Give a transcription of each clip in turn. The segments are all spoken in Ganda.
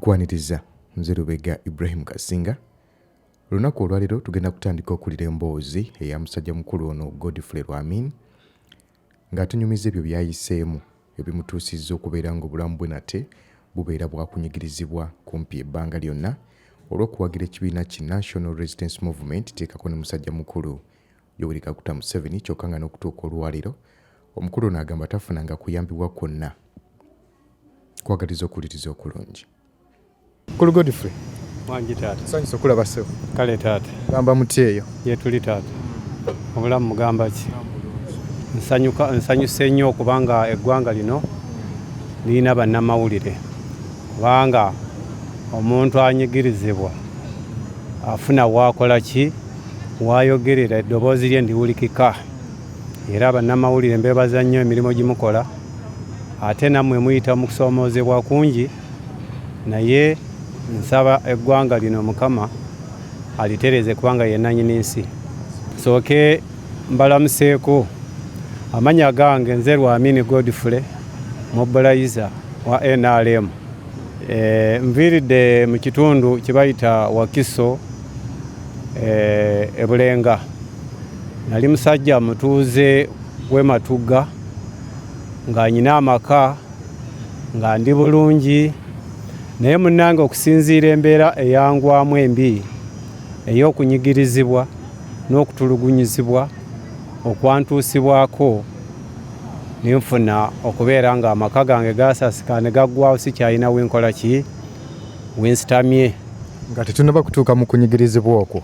Tukwaniriza nze Lubega Ibrahim Kasinga. Lunaku olwaliro tugenda kutandika okulira emboozi eya musajja mukulu ono Godfrey Lwamin ng'atunyumiza ebyo byayiseemu ebimutuusizza okubeera ng'obulamu bwe nate bubeera bwakunyigirizibwa kumpi ebbanga lyonna olw'okuwagira ekibiina ki National Resistance Movement teekako ne musajja mukulu Yoweri Kaguta Museveni kyokka nga n'okutuuka olwaliro omukulu n'agamba tafunanga kuyambibwa kwonna kwagaliza okuwuliriza okulungi. Mukulu Godfrey Wangi taata. Nsanyusa okulaba ssebo. Kale taata. Gamba muti eyo. Ye tuli taata. Obulamu mugamba ki? Nsanyuse nnyo okubanga eggwanga lino lirina bannamawulire. Kubanga omuntu anyigirizibwa afuna waakola ki waayogerera eddoboozi lye ndiwulikika. Era bannamawulire mbeebaza nnyo emirimu gimukola. Ate nammwe muyita mu kusoomoozebwa kungi naye nsaba eggwanga lino Mukama alitereze kubanga ye nannyini nsi. Sooke mbalamuseeko amanya gange nze Lwamin Godfrey mobilizer wa NRM. Nviiridde mu kitundu kye bayita Wakiso e Bulenga. Nali musajja mutuuze w'e Matugga nga nyina amaka nga ndi bulungi naye munnange okusinziira embeera eyangwamu embi ey'okunyigirizibwa n'okutulugunyizibwa okwantuusibwako ninfuna okubeera nga amaka gange gaasasika ne gaggwawo sikyalina wenkola ki wensitamye. Nga tetunnaba kutuuka mu kunyigirizibwa okwo.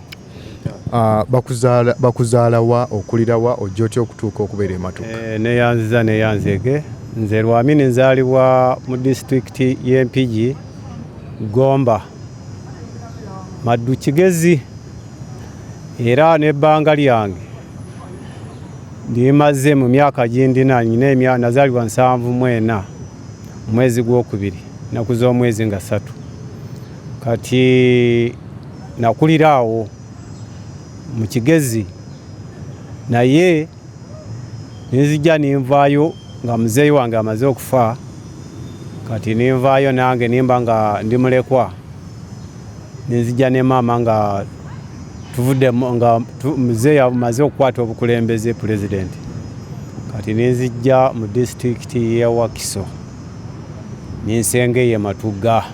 Bakuzaala wa okulira wa ojja otya okutuuka okubeera e Matugga? Neyanzege nze Lwamin nzaalibwa mu disitulikiti y'e Mpigi Gomba Maddu Kigezi era n'ebbanga lyange ndimaze mu myaka gindina nyina nazaalibwa 74 mwezi gw'okubiri nnaku z'omwezi nga 3 kati nakulira awo mu Kigezi naye nzijja ninvaayo nga muzeeyi wange amaze okufa kati ninvaayo nange nimba nga ndi mulekwa nzijja ne maama nga tuvudde nga muzeeyi amaze okukwata obukulembeze pulezidenti kati ninzijja mu disitulikiti y'e Wakiso ninsengeye Matugga.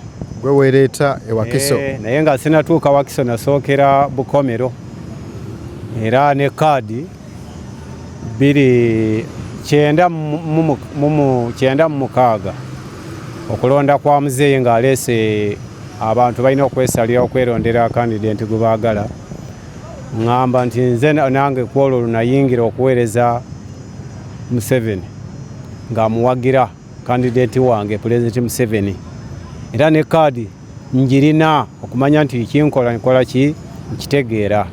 Gwe weereeta e Wakiso? Naye nga sinatuuka Wakiso nasookera Bukomero era ne kaadi 996 okulonda kwa muzeeyi ng'aleese abantu balina okwesalira okwerondera kandidenti gwe baagala. Ngamba nti nze nange kwolwo lunayingira okuweereza Museveni ng'amuwagira kandidenti wange Pulezidenti Museveni era ne kaadi njirina okumanya nti kinkola nkola ki nkitegeera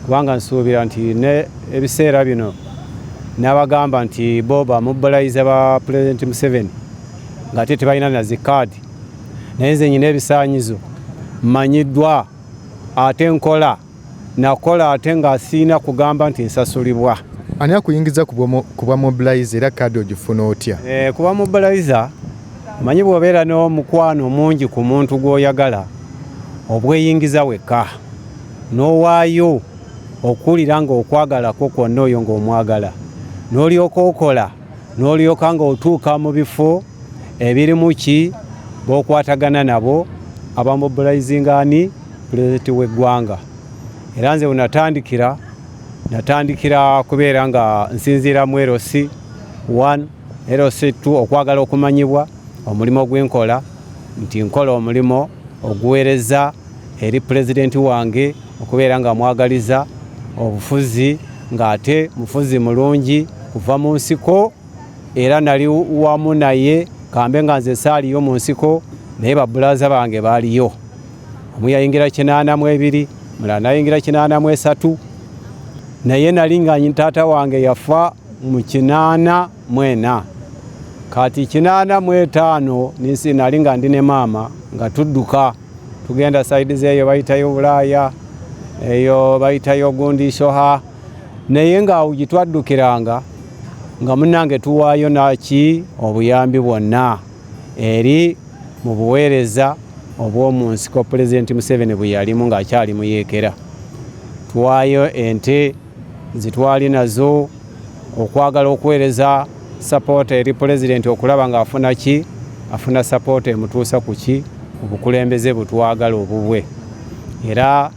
kubanga nsuubira nti ne ebiseera bino n'abagamba nti bo bamobilize ba Pulezidenti Museveni ng'ate tebalina na zikaadi naye nze nyina ebisaanyizo mmanyiddwa ate nakola ate ng'asiina kugamba nti nsasulibwa. Ani akuyingiza kuba mobilize era kaadi ogifuna otya? Kuba mobilize manyi bw'obeera n'omukwano mungi ku muntu gw'oyagala obweyingiza wekka n'owaayo okuwulira ng'okwagalako kwonna oyo ng'omwagala n'olyoka okola n'olyoka ng'otuuka mu bifo ebirimu ki b'okwatagana nabo abamobilizinga ani pulezidenti w'eggwanga. Era nze natandikira kubeera nga nsinziira mu LC 1 LC 2 okwagala okumanyibwa omulimu gwenkola nti nkola omulimu oguweereza eri pulezidenti wange okubeera nga mwagaliza obufuzi ng'ate mufuzi mulungi kuva mu nsiko era nali wamu naye kambe nga nze saaliyo mu nsiko naye babulaza bange baaliyo. Omu yayingira 82 mulala nayingira 83 naye nali nga taata wange yafa mu 84 kati 85 ninsi nali nga ndi ne maama nga tudduka tugenda saidi zeeyo bayitayo Bulaaya eyo bayitayo Gundishoha naye nga awo gitwaddukiranga nga munnange tuwaayo naki obuyambi bwonna eri mu buweereza obw'omu nsiko Pulezidenti Museveni bwe yalimu ng'akyali mu yeekera. Tuwaayo ente zitwali nazo okwagala okuweereza sapoota eri Pulezidenti okulaba ng'afuna ki, afuna sapoota emutuusa ku ki, obukulembeze butwagala obubwe. Era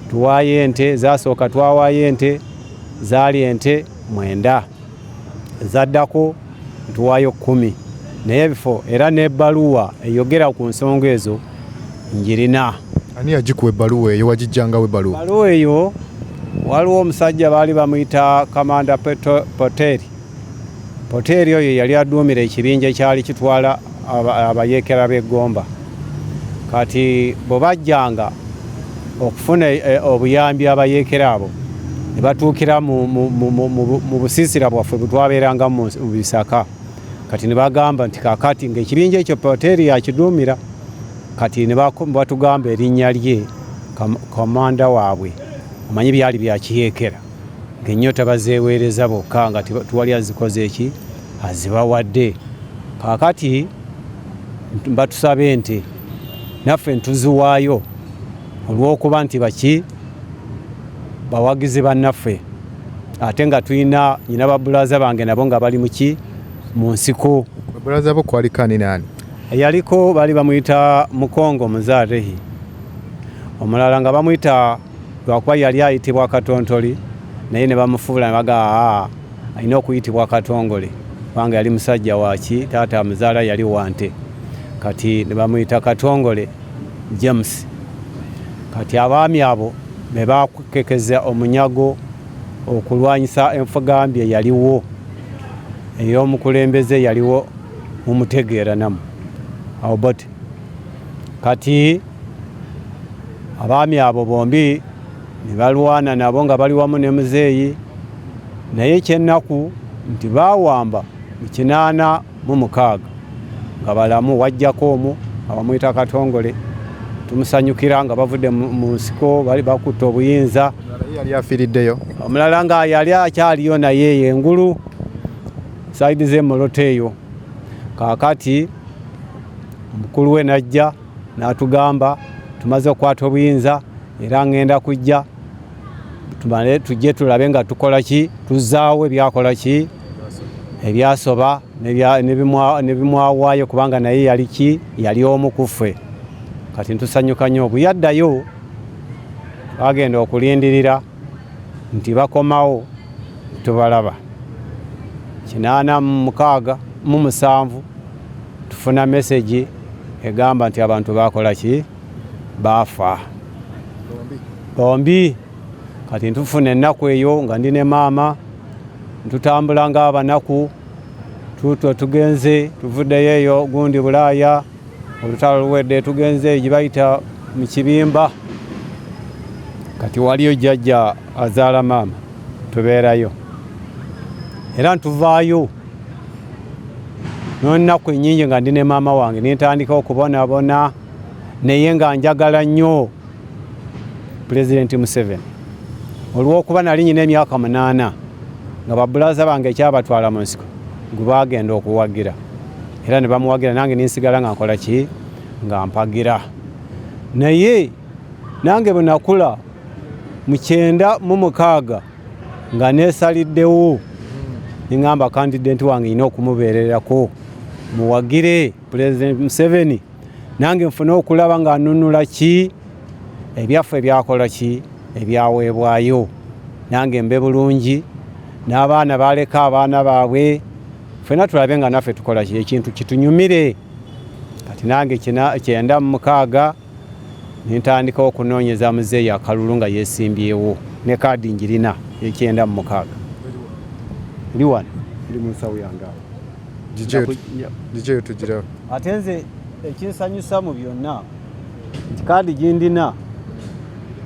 tuwaayo ente, zaasooka twawaayo ente, zaali ente 9, zaddako tuwaayo 10. Naye ebifo era n'ebbaluwa eyogera ku nsonga ezo njirina. Ani yagikuwa ebbaluwa eyo, wagijjangawo ebbaluwa? Ebbaluwa eyo waliwo omusajja baali bamuyita Kamanda Poteri. Poteri oyo yali aduumira ekibinja ekyali kitwala abayeekera b'eggomba. Kati bwe bajjanga okufuna obuyambi abayeekera abo ne batuukira mu busiisira bwaffe bwe twabeeranga mu bisaka. Kati ne bagamba nti kaakati ng'ekibinja ekyo Poteri yakiduumira, kati ne batugamba erinnya lye komanda waabwe. Omanyi byali bya kiyeekera, ng'ennyota bazeeweereza bokka nga tuwali azikoze eki, azibawadde. Kaakati batusaba ente, naffe ntuziwaayo olw'okuba nti baki bawagizi bannaffe, ate nga tulina nyina babulaza bange nabo nga bali muki mu nsiko. Babulaza bo kwaliko ani naani? Yaliko bali bamuyita Mukongo Muzaarehi, omulala nga bamuyita lwakuba yali ayitibwa Katontoli, naye ne bamufuula ne bagaa alina okuyitibwa Katongole kubanga yali musajja waki, taata amuzaala yali wante. Kati ne bamuyita Katongole James. Kati abaami abo be bakekeza omunyago okulwanyisa enfugambye yaliwo, ey'omukulembeze yaliwo mumutegeera namu awo bote. Kati abaami abo bombi ne balwana nabo nga bali wamu ne muzeeyi, naye ekyennaku nti baawamba mu 86 nga balamu, wajjako omu abamuyita Katongole tumusanyukira nga bavudde mu nsiko bali bakutta obuyinza. Yali afiiriddeyo? Omulala nga yali akyaliyo naye engulu saidi z'emmoloto eyo. Kaakati omukulu we najja n'atugamba tumaze okukwata obuyinza era ngenda kujja tumale tujje tulabe nga tukola ki, tuzaawo ebyakola ki, ebyasoba ne bimwawaayo kubanga naye yali ki, yali omu ku ffe. Kati ntusanyuka nnyo. Bwe yaddayo bagenda okulindirira nti bakomawo tubalaba. 86 tufuna mesegi egamba nti abantu bakola ki, baafa bombi. Kati ntufuna ennaku eyo nga ndi ne maama ntutambula ng'abanaku, tugenze tuvuddeyo eyo gundi Bulaaya, olutalo luwedde tugenze gye bayita mu Kibimba. Kati waliyo jjajja azaala maama, tubeerayo era ntuvaayo n'ennaku ennyingi nga ndi ne maama wange nintandika okubonaabona, naye nga njagala nnyo Pulezidenti Museveni olw'okuba nali nyina emyaka 8 nga babulaza bange ekyabatwala mu nsiko gwe baagenda okuwagira, era ne bamuwagira nange ninsigala nga nkola ki, nga mpagira. Naye nange bwe nakula mu 96 nga neesaliddewo ningamba kandidenti wange ina okumubeererako muwagire Pulezidenti Museveni, nange nfune okulaba nga nnunula ki, ebyaffe ebyakola ki, ebyaweebwayo, nange mbe bulungi, n'abaana baleka abaana baabwe, ffena tulabe nga naffe tukola ki, ekintu kitunyumire. Kati nange 96 nintandika okunoonyeza muzeeyi akalulu nga yeesimbyewo ne kaadi njirina 96 ndi wano ndi mu nsawo yange awo. Gijeyo tugirawo. Ate nze ekinsanyusa mu byonna nti kaadi gindina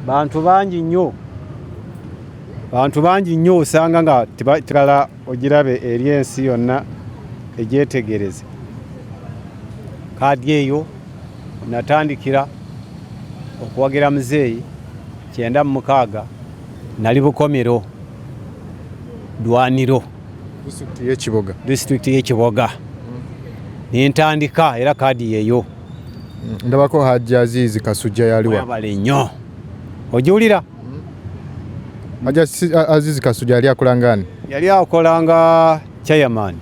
bantu bangi nnyo osanga nga tibala ogirabe eri ensi yonna egyetegereze. Kaadi eyo natandikira okuwagira muzeeyi 96 nali Bukomero Dwaniro disitulikiti y'Ekiboga. Nintandika era kaadi yeyo Ndabako Hajji Aziz Kasujja yaliwa. Wabale nnyo. Ojiwulira? Hajji Aziz Kasujja yali akola ngani? Yali akolanga chairman.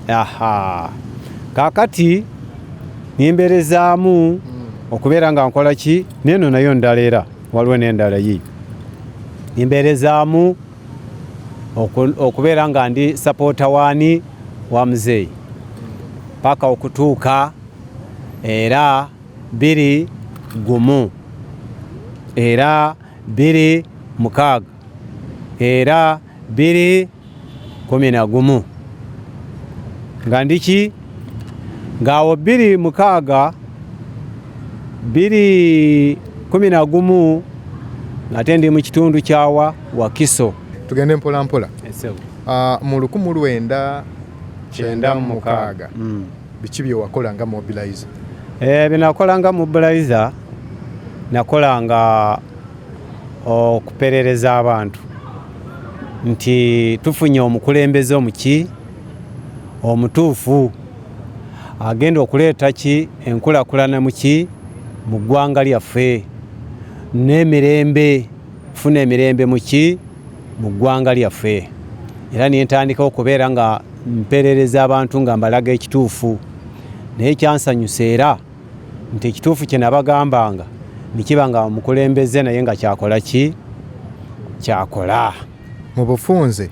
Aha. Kakati nimberezaamu okubeera nga nkola ki neno nayo ndala era waliwo n'endala yi. Nimberezaamu okubeera nga ndi supporter wani wa muzeeyi paka okutuuka era 2-1 era 2-6 era 2-11 nga ndiki ngaawo 2-6 2-11 ate ndi mu kitundu kyawa Wakiso. Tugende mpola mpola. Mu 1996 biki bye wakola nga mobilizer? Binakola nga mobilizer nakolanga okuperereza abantu nti tufunye omukulembeze omuki omutuufu agenda okuleeta ki enkulakulana muki mu ggwanga lyaffe n'emirembe funa emirembe muki mu ggwanga lyaffe era nintandika okubeera nga mperereza abantu nga mbalaga ekituufu naye kyansanyusa era nti ekituufu kye nabagambanga nikiba nga omukulembeze naye nga kyakola ki kyakola. Mu bufunze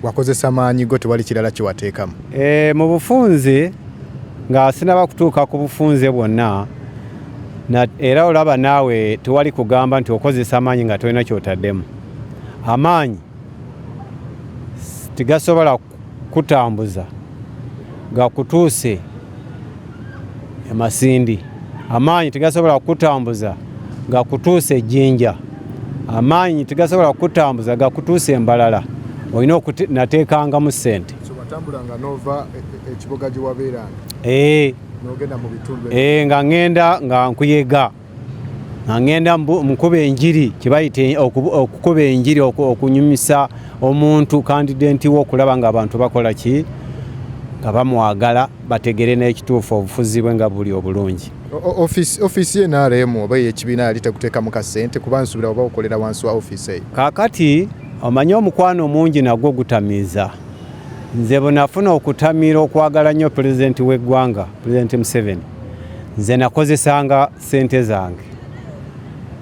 wakozesa maanyi go tewali kirala kiwateekamu? Mu bufunze nga sinaba kutuuka ku bufunze bwonna era olaba naawe tewali kugamba nti okozesa amaanyi nga tolina kyotaddemu. Amaanyi tigasobola kutambuza gakutuuse Masindi. Amaanyi tigasobola kutambuza gakutuuse Jinja. Amaanyi tigasobola kutambuza gakutuuse Mbalala. Olina nateekanga mu ssente. So watambulanga nova ekibuga gye wabeeranga? N'ogenda mu bitundu? Nga ngenda nga nkuyega. Nga ngenda mukuba enjiri kibayite okukuba enjiri okunyumisa omuntu kandidenti w'okulaba nga abantu bakola ki nga bamwagala bategere n'ekituufu obufuzi bwe nga buli obulungi. Office ye NRM oba y'ekibiina yali tekuteekamu ka ssente kuba nsuubira oba okolera wansi wa office eyo? Kaakati omanyi omukwano omungi nagwo gutamiiza. Nze bwe nafuna okutamiira okwagala nnyo pulezidenti w'eggwanga Pulezidenti Museveni nze nakozesanga ssente zange.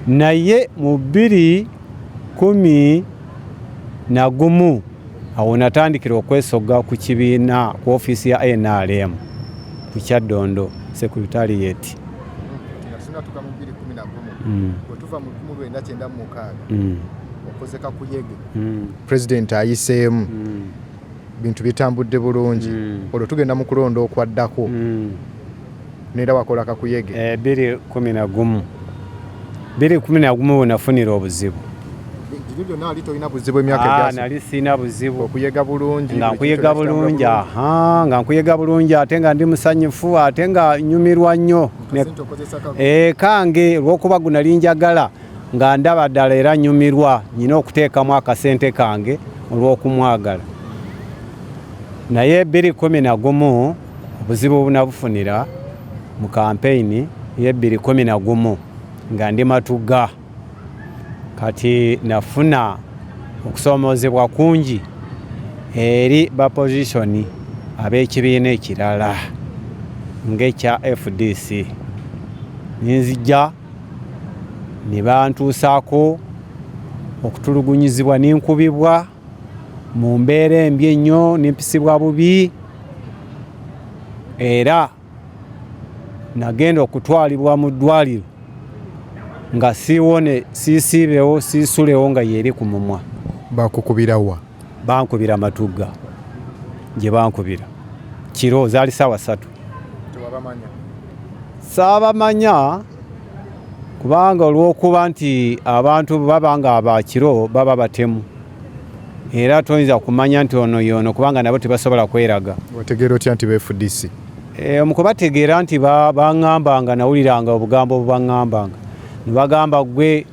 Naye mu 2011 awo natandikira okwesogga ku kibiina ku ofiisi ya NRM ku Kyaddondo Secretariat. Tuka mu 2011 otuva mu 1996 okozeka kuyege President ayiseemu bintu bitambudde bulungi olwo tugenda mu kulonda okwaddako neera wakola kakuyege 2011 nafunira obuzibu. Jibyo nali tolina buzibu emyaka egyasi? Nali sina buzibu. Okuyega bulungi? Nga nkuyega bulungi, nga nkuyega bulungi ate nga ndi musanyufu ate nga nyumirwa nnyo. Kange lw'okuba nali njagala nga ndaba ddala era nyumirwa nyina okuteekamu akasente kange olw'okumwagala. Naye 2011 obuzibu bunabufunira mu kampeyini ye 2011 nga ndi Matugga. Kati nafuna okusoomozebwa kungi eri ba position ab'ekibiina ekirala ng'ekya FDC. Ninzijja ne bantuusaako okutulugunyizibwa n'inkubibwa mu mbeera embi ennyo n'empisibwa bubi era nagenda okutwalibwa mu ddwaliro nga siwone siisiibewo siisulewo nga yeeri ku mumwa. Bakukubira wa? Bankubira Matugga gye bankubira kiro zaali ssaawa 3. Tewabamanya? Saabamanya kubanga olw'okuba nti abantu baba nga abakiro baba batemu era toyinza kumanya nti ono yono kubanga nabo tebasobola kweraga. Wategeera otya nti FDC? Mukubategeera nti baŋŋambanga nawuliranga obugambo bubaŋŋambanga ne bagamba gwe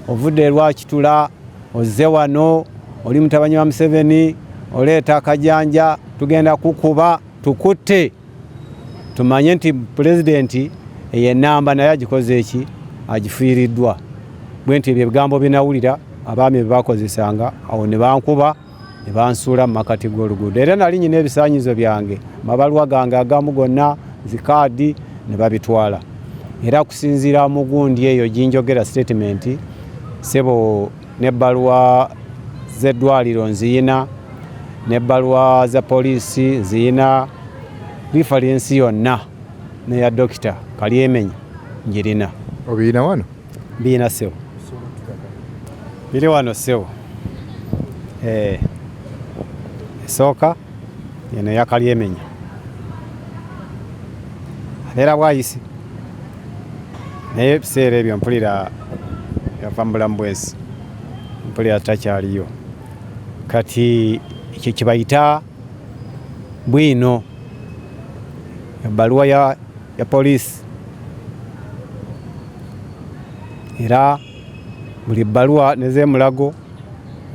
ovudde Lwakitula ozze wano oli mutabani wa Museveni oleeta akajanja tugenda kukuba tukutte tumanye nti pulezidenti ey'ennamba naye agikoze eki agifiiriddwa bwe nti ebyo ebigambo binawulira abaami bye bakozesanga awo ne bankuba ne bansuula mu makati g'oluguudo era nali nyina ebisaanyizo byange amabaluwa gange agamu gonna zikaadi ne babitwala era kusinziira mu gundi eyo ginjogera statement sebo n'ebbaluwa z'eddwaliro nziyina n'ebbaluwa za poliisi nziyina referensi yonna neya dokita Kalyemenya njirina. Obirina wano? Mbirina sewo. Biri wano sewo. Esooka yeno ya Kalyemenya. Abeera bwayisi. Naye ebiseera ebyo mpulira yava mu bulamu bwensi. Mpulira takyaliyo. Kati ekyo kibayita bwino ebbaluwa ya poliisi era buli bbaluwa n'ez'emulago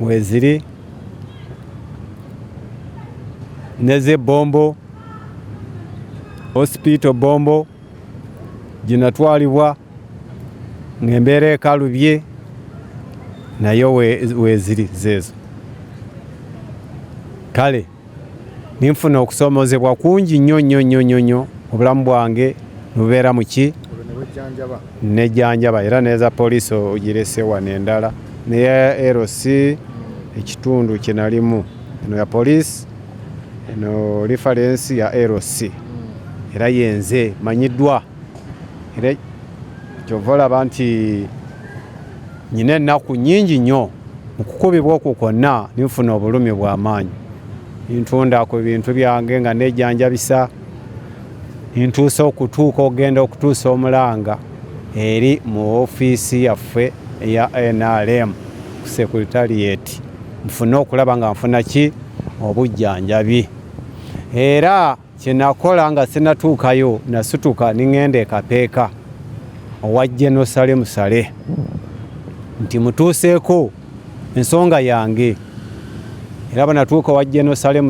weziri n'ez'ebbombo hospital bombo ginatwalibwa ng'embeera ekalubye nayo weziri zeezo. Kale ninfuna okusoomozebwa kungi nnyo obulamu bwange nubeera mu ki nejjanjaba era neza poliisi ogirese wano endala neya LC ekitundu kinalimu eno ya poliisi eno referensi ya LC era yenze manyiddwa era kyova olaba nti nyina ennaku nnyingi nnyo mu kukubibwa okwo kwonna ninfuna obulumi bw'amaanyi ntunda ku bintu byange nga nejjanjabisa ntuusa okutuuka ogenda okutuusa omulanga eri mu ofiisi yaffe eya NRM ku Secretariat nfuna okulaba nga nfuna ki obujjanjabi era kyenakola nga sinatuukayo nasituka ningenda ekapeeka owa General Sale Musale nti mutuuseeko ensonga yange era banatuuka wa General Sale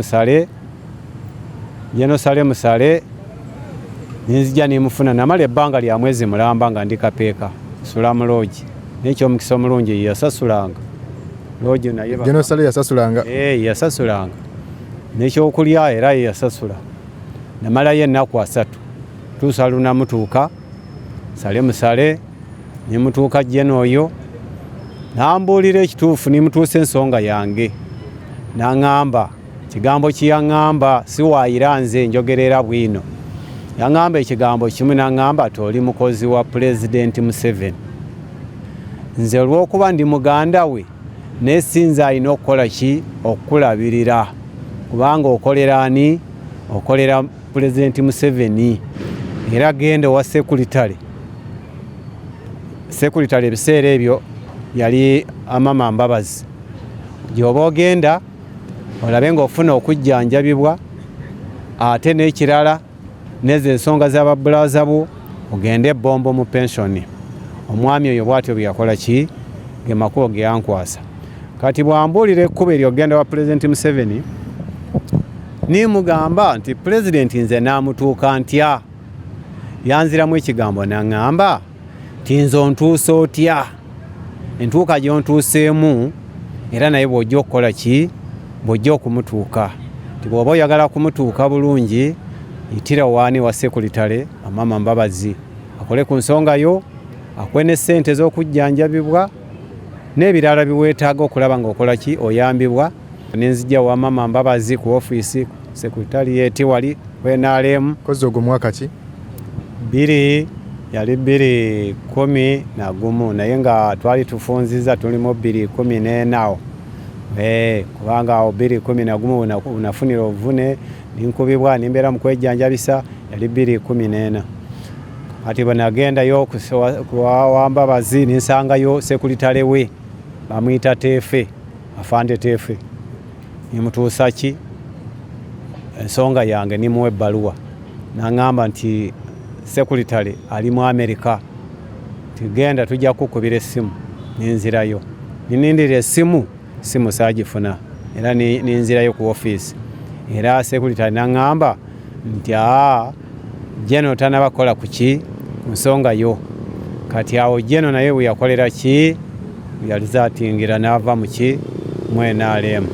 Musale ninzija nimufuna namala ebbanga lya mwezi mulamba nga ndi kapeeka Sulamu Lodge n'ekyomukisa omulungi yasasulanga Lodge naye General Sale yasasulanga yasasulanga n'ekyokulya era yasasula namalayo ennaku 3 tuusa lunamutuuka Sale Musale nimutuuka General oyo nambuulira ekituufu nimutuusa ensonga yange n'aŋŋamba kigambo kiyaŋŋamba siwaayira nze njogerera bwino yaŋŋamba ekigambo kimu n'aŋŋamba toli mukozi wa Pulezidenti Museveni nze olw'okuba ndi muganda we nesinza alina okukola ki okukulabirira kubanga okolera ani okolera Pulezidenti Museveni era genda wa Sekuritale ebiseera ebyo yali Amama Mbabazi gy'oba ogenda olabe ng'ofuna okujjanjabibwa ate n'ekirala nezo ensonga z'ababulaza bo ogende ebbombo mu pensioni omwami oyo bw'atyo bwe yakola ki ge makubo ge yankwasa kati bwambuulira ekkubo eryogenda wa Pulezidenti Museveni nimugamba nti Pulezidenti nze naamutuuka ntya yanziramu ekigambo n'aŋŋamba ti nze ontuusa otya entuuka gy'ontuuseemu era naye bw'ojja okukola ki bw'ojja okumutuuka ti bw'oba oyagala kumutuuka bulungi yitira waani wa Sekuritale Amama Mbabazi akole ku nsonga yo akwe ne ssente z'okujjanjabibwa n'ebirala biweetaaga okulaba ng'okola ki oyambibwa nenzijja wa Amama Mbabazi ku ofiisi Secretariat wali NRM kozi ogwo mwaka ki yali 2011 naye nga twali tufunziza tulimu 2014 kubanga awo 2011 unafunira ovune ninkubibwa nimbeera mu kwejjanjabisa yali 2014 ati bwenagendayo wa Mbabazi ninsangayo Sekuritale we bamuyita Teefe Afande Teefe nimutuusa ki ensonga yange nimuwa ebbaluwa n'aŋŋamba nti Sekuritale ali mu Amerika tugenda tujja kukubira essimu ninzirayo ninindira essimu saagifuna era ninzirayo ku ofiisi era Sekuritale n'aŋŋamba nti Jeno tanabakola kuki ku nsonga yo. Kati awo Jeno naye bwe yakolera ki yalizatingira n'ava mu ki mu NRM.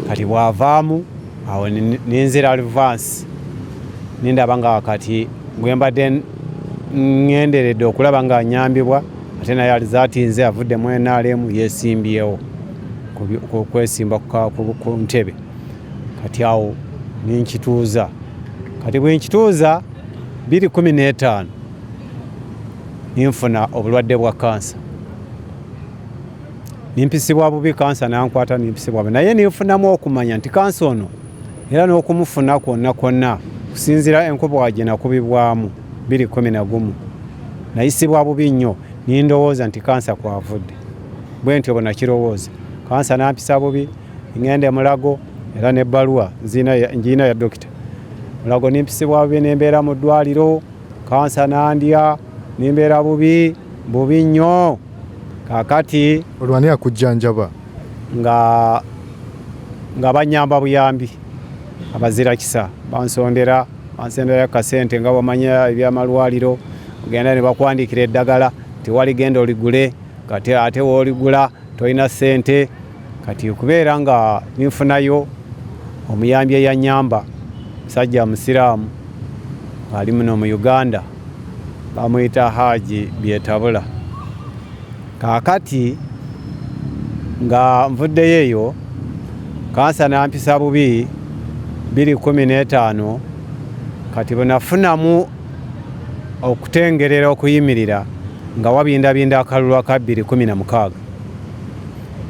Kati bw'avaamu awo ninzira advance nindaba nga kati gwe mbadde ngenderedde okulaba nga anyambibwa ate naye alizatinze avudde mu NRM yeesimbyewo kwesimba ku ntebe. Kati awo ninkituuza. Kati bwe nkituuza 2015 ninfuna obulwadde bwa kansa. Nimpisibwa bubi kansa nankwata nimpisibwa bubi. Naye ninfunamu okumanya nti kansa ono era n'okumufuna kwonna kusinzira enkubo wagye nakubibwamu 2011 nayisibwa bubi nnyo nindowooza nti kansa kwavudde. Bwe ntyo bwe nakirowooza. Kansa nampisa bubi ngende Mulago era n'ebbaluwa njiina ya dokita. Mulago nimpisibwa bubi nembeera mu ddwaliro kansa nandya nimbeera bubi nnyo. Kakati olwanira kujjanjaba nga banyamba buyambi abazira kisa bansondera kasente nga bamanya ebyamalwaliro ogenda ne bakwandikira eddagala tewali genda oligule kati ate woligula tolina sente. Kati okubeera nga ninfunayo omuyambi eyanyamba musajja musiraamu ali muno mu Uganda bamuyita Haji Byetabula. Kakati nga nvuddeyo eyo kansa nampisa bubi 2015 kati bwe nafunamu okutengerera okuyimirira nga wabindabinda akalulu aka 2016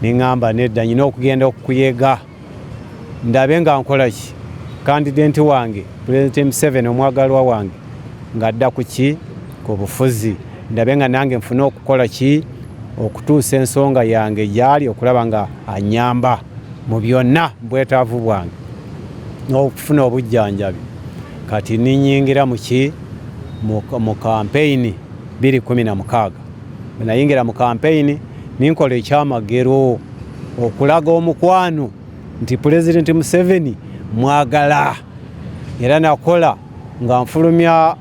niŋŋamba nedda nyina okugenda okukuyega ndabe nga nkola ki kandidenti wange President Museveni omwagalwa wange ng'adda ku ki ku bufuzi ndabe nga nange nfuna okukola ki okutuusa ensonga yange gyali okulaba nga anyamba mu byonna bwetaavu bwange n'okufuna obujjanjabi. Kati ninyingira mu ki mu kampeyini 2016 nayingira mu kampeyini ninkola ekyamagero okulaga omukwano nti President Museveni mwagala era nakola nga nfulumya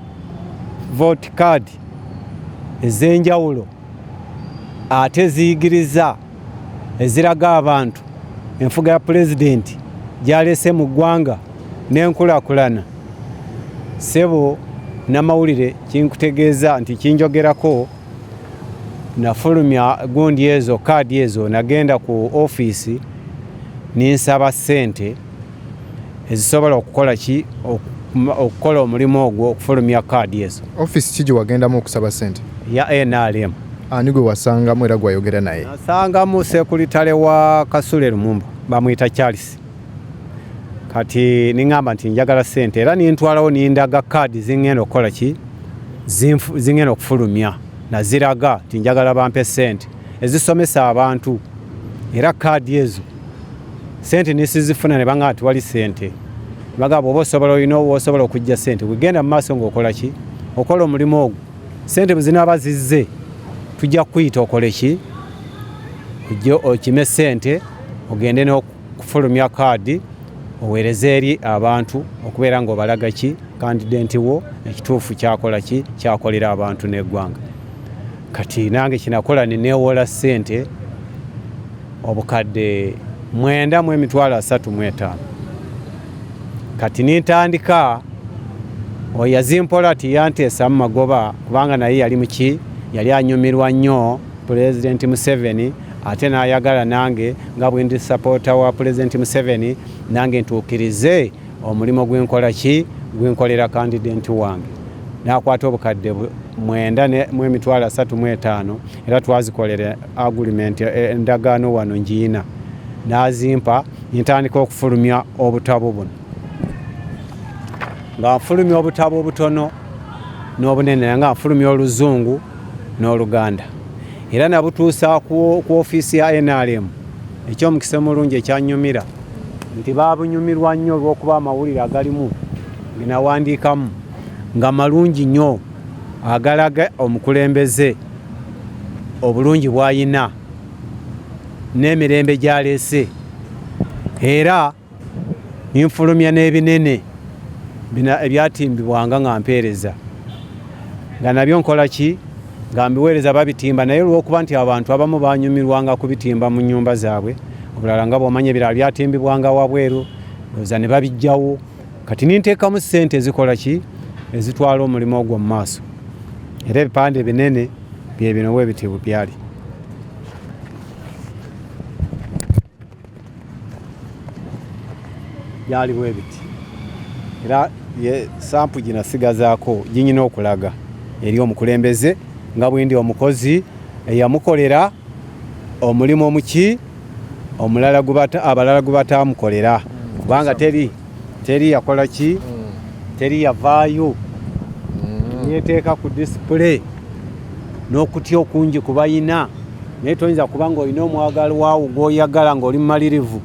vote card ez'enjawulo ate ziyigiriza eziraga abantu enfuga ya pulezidenti gyalese mu ggwanga n'enkulaakulana. Sebo n'amawulire kinkutegeeza nti kinjogerako nafulumya gundi ezo kaadi ezo nagenda ku ofiisi ninsaba ssente ezisobola okukola ki okukola omulimu ogwo okufulumya kaadi ezo. ofiisi ki gye wagendamu okusaba ssente? Ya NRM. Ani gwe wasangamu era gwayogera naye? Nasangamu sekuritale wa Kasule Lumumba bamuyita Charles. Kati niŋŋamba nti njagala ssente era nintwalawo nindaga kaadi zingenda okukola ki zingenda okufulumya naziraga nti njagala bampe ssente ezisomesa abantu era kaadi ezo ssente nisizifuna ne baŋŋamba nti wali ssente bagamba oba osobola olina osobola okujja ssente wegenda mu maaso ng'okola ki okola omulimu ogwo ssente bwe zinaaba zizze tujja kuyita okole ki ojje okime ssente ogende n'okufulumya kaadi oweereze eri abantu okubeera ng'obalaga ki kandidenti wo ekituufu kyakola ki kyakolera abantu n'eggwanga. Kati nange kinakola neneewola ssente obukadde 9,35. Kati nintandika oyazimpola ati yanteesa mu magoba kubanga naye yali muki yali anyumirwa nnyo President Museveni ate n'ayagala nange nga bwe ndi supporter wa President Museveni nange ntuukirize omulimu gw'enkola ki gw'enkolera kandidenti wange. Nakwata obukadde 9,35 era twazikolera agreement endagaano wano njiina n'azimpa ntandika okufulumya obutabo buno nga nfulumya obutabo obutono n'obunene nga nfulumya oluzungu n'oluganda era nabutuusa ku ofiisi ya NRM. Ekyomukisa omulungi ekyanyumira nti babunyumirwa nnyo olw'okuba amawulire agalimu genawandiikamu nga malungi nnyo agalaga omukulembeze obulungi bw'ayina n'emirembe gy'aleese era ninfulumya n'ebinene bina ebyatimbibwanga nga mpeereza nga nabyo nkola ki nga mbiweereza babitimba naye olw'okuba nti abantu abamu banyumirwanga kubitimba mu nnyumba zaabwe obulala nga bw'omanya ebirala byatimbibwanga wabweru oza ne babijjawo kati ninteekamu ssente ezikola ki ezitwala omulimu ogwo mu maaso era ebipande binene bye bino bwe bitiibwa byali byali bwe biti era sampu ginasigazaako ginyina okulaga eri omukulembeze nga bwendi omukozi eyamukolera omulimu omuki omulala abalala gwe bataamukolera kubanga teri yakola ki teri yavaayo yeteeka ku display n'okutya okungi kubayina naye toyinza kubanga olina omwagalo waawo gw'oyagala ng'oli mumalirivu